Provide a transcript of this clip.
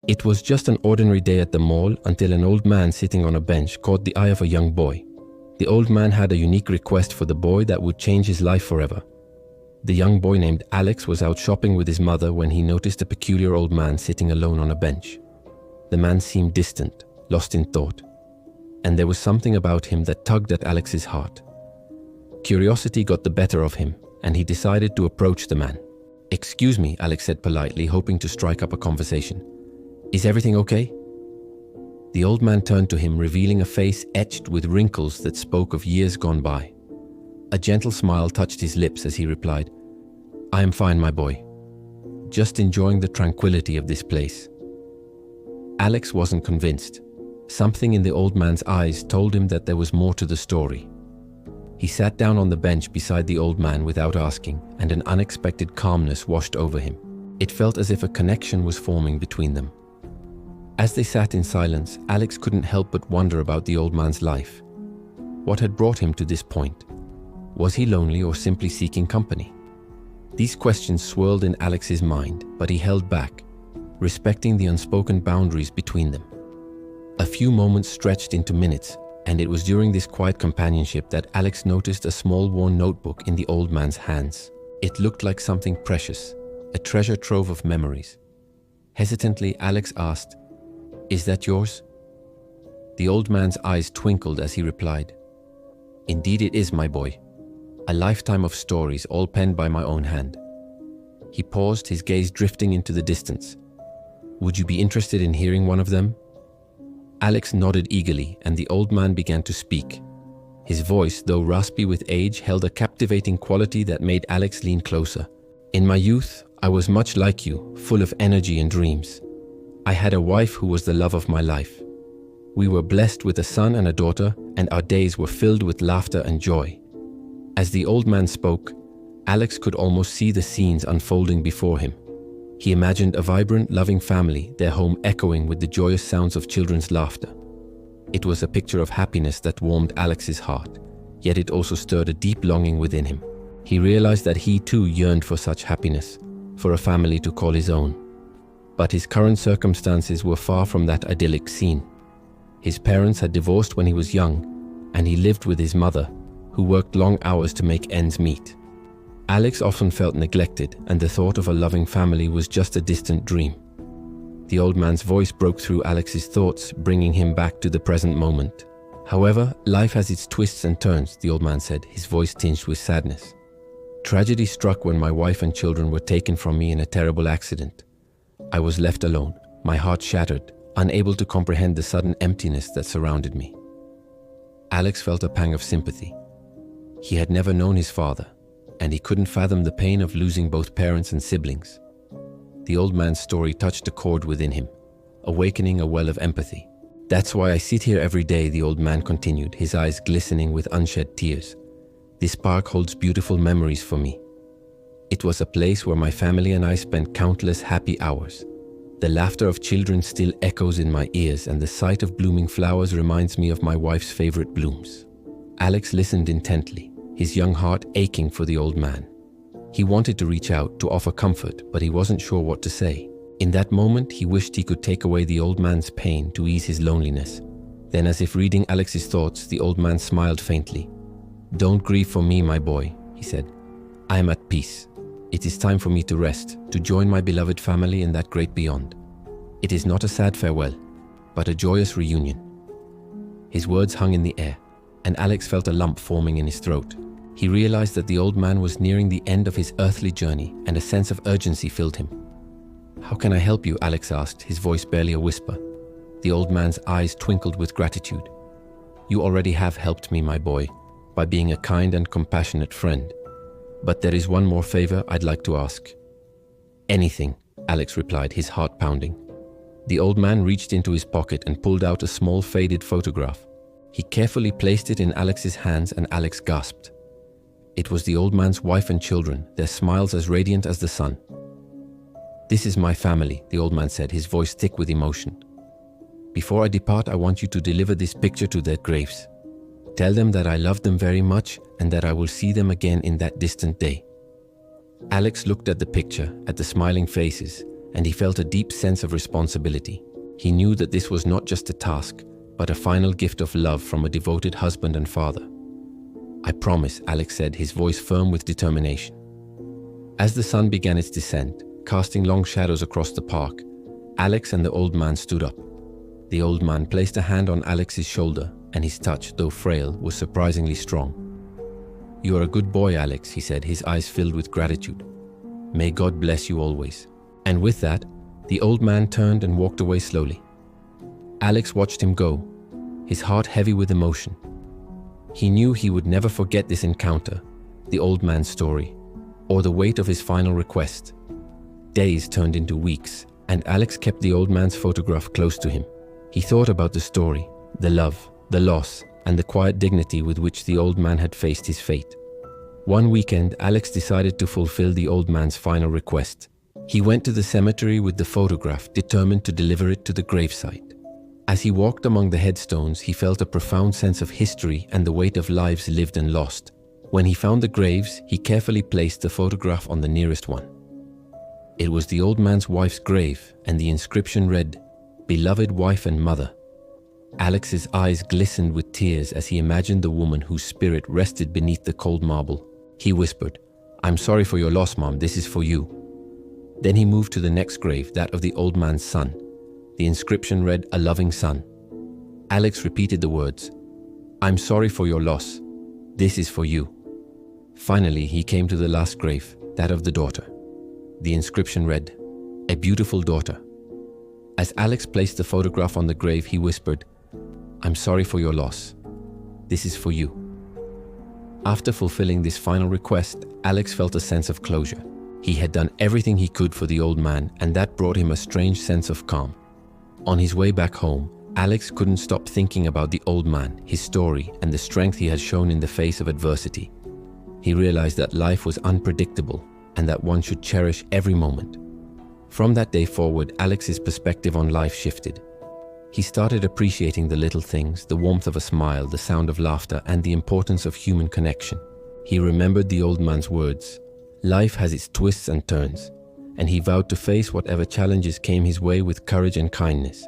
It was just an ordinary day at the mall until an old man sitting on a bench caught the eye of a young boy. The old man had a unique request for the boy that would change his life forever. The young boy named Alex was out shopping with his mother when he noticed a peculiar old man sitting alone on a bench. The man seemed distant, lost in thought, and there was something about him that tugged at Alex's heart. Curiosity got the better of him, and he decided to approach the man. "Excuse me," Alex said politely, hoping to strike up a conversation. "Is everything okay?" The old man turned to him, revealing a face etched with wrinkles that spoke of years gone by. A gentle smile touched his lips as he replied, "I am fine, my boy. Just enjoying the tranquility of this place." Alex wasn't convinced. Something in the old man's eyes told him that there was more to the story. He sat down on the bench beside the old man without asking, and an unexpected calmness washed over him. It felt as if a connection was forming between them. As they sat in silence, Alex couldn't help but wonder about the old man's life. What had brought him to this point? Was he lonely or simply seeking company? These questions swirled in Alex's mind, but he held back, respecting the unspoken boundaries between them. A few moments stretched into minutes, and it was during this quiet companionship that Alex noticed a small worn notebook in the old man's hands. It looked like something precious, a treasure trove of memories. Hesitantly, Alex asked, "Is that yours?" The old man's eyes twinkled as he replied, "Indeed it is, my boy. A lifetime of stories, all penned by my own hand." He paused, his gaze drifting into the distance. "Would you be interested in hearing one of them?" Alex nodded eagerly, and the old man began to speak. His voice, though raspy with age, held a captivating quality that made Alex lean closer. "In my youth, I was much like you, full of energy and dreams. I had a wife who was the love of my life. We were blessed with a son and a daughter, and our days were filled with laughter and joy." As the old man spoke, Alex could almost see the scenes unfolding before him. He imagined a vibrant, loving family, their home echoing with the joyous sounds of children's laughter. It was a picture of happiness that warmed Alex's heart, yet it also stirred a deep longing within him. He realized that he too yearned for such happiness, for a family to call his own. But his current circumstances were far from that idyllic scene. His parents had divorced when he was young, and he lived with his mother, who worked long hours to make ends meet. Alex often felt neglected, and the thought of a loving family was just a distant dream. The old man's voice broke through Alex's thoughts, bringing him back to the present moment. "However, life has its twists and turns," the old man said, his voice tinged with sadness. "Tragedy struck when my wife and children were taken from me in a terrible accident. I was left alone, my heart shattered, unable to comprehend the sudden emptiness that surrounded me." Alex felt a pang of sympathy. He had never known his father, and he couldn't fathom the pain of losing both parents and siblings. The old man's story touched a chord within him, awakening a well of empathy. "That's why I sit here every day," the old man continued, his eyes glistening with unshed tears. "This park holds beautiful memories for me. It was a place where my family and I spent countless happy hours. The laughter of children still echoes in my ears, and the sight of blooming flowers reminds me of my wife's favorite blooms." Alex listened intently, his young heart aching for the old man. He wanted to reach out, to offer comfort, but he wasn't sure what to say. In that moment, he wished he could take away the old man's pain to ease his loneliness. Then, as if reading Alex's thoughts, the old man smiled faintly. "Don't grieve for me, my boy," he said. "I am at peace. It is time for me to rest, to join my beloved family in that great beyond. It is not a sad farewell, but a joyous reunion." His words hung in the air, and Alex felt a lump forming in his throat. He realized that the old man was nearing the end of his earthly journey, and a sense of urgency filled him. "How can I help you?" Alex asked, his voice barely a whisper. The old man's eyes twinkled with gratitude. "You already have helped me, my boy, by being a kind and compassionate friend. But there is one more favor I'd like to ask." "Anything," Alex replied, his heart pounding. The old man reached into his pocket and pulled out a small faded photograph. He carefully placed it in Alex's hands, and Alex gasped. It was the old man's wife and children, their smiles as radiant as the sun. "This is my family," the old man said, his voice thick with emotion. "Before I depart, I want you to deliver this picture to their graves. Tell them that I love them very much and that I will see them again in that distant day." Alex looked at the picture, at the smiling faces, and he felt a deep sense of responsibility. He knew that this was not just a task, but a final gift of love from a devoted husband and father. "I promise," Alex said, his voice firm with determination. As the sun began its descent, casting long shadows across the park, Alex and the old man stood up. The old man placed a hand on Alex's shoulder, and his touch, though frail, was surprisingly strong. "You are a good boy, Alex," he said, his eyes filled with gratitude. "May God bless you always." And with that, the old man turned and walked away slowly. Alex watched him go, his heart heavy with emotion. He knew he would never forget this encounter, the old man's story, or the weight of his final request. Days turned into weeks, and Alex kept the old man's photograph close to him. He thought about the story, the love, the loss, and the quiet dignity with which the old man had faced his fate. One weekend, Alex decided to fulfill the old man's final request. He went to the cemetery with the photograph, determined to deliver it to the gravesite. As he walked among the headstones, he felt a profound sense of history and the weight of lives lived and lost. When he found the graves, he carefully placed the photograph on the nearest one. It was the old man's wife's grave, and the inscription read, "Beloved wife and mother." Alex's eyes glistened with tears as he imagined the woman whose spirit rested beneath the cold marble. He whispered, "I'm sorry for your loss, Mom, this is for you." Then he moved to the next grave, that of the old man's son. The inscription read, "A loving son." Alex repeated the words, "I'm sorry for your loss, this is for you." Finally, he came to the last grave, that of the daughter. The inscription read, "A beautiful daughter." As Alex placed the photograph on the grave, he whispered, "I'm sorry for your loss. This is for you." After fulfilling this final request, Alex felt a sense of closure. He had done everything he could for the old man, and that brought him a strange sense of calm. On his way back home, Alex couldn't stop thinking about the old man, his story, and the strength he had shown in the face of adversity. He realized that life was unpredictable and that one should cherish every moment. From that day forward, Alex's perspective on life shifted. He started appreciating the little things, the warmth of a smile, the sound of laughter, and the importance of human connection. He remembered the old man's words, "Life has its twists and turns," and he vowed to face whatever challenges came his way with courage and kindness.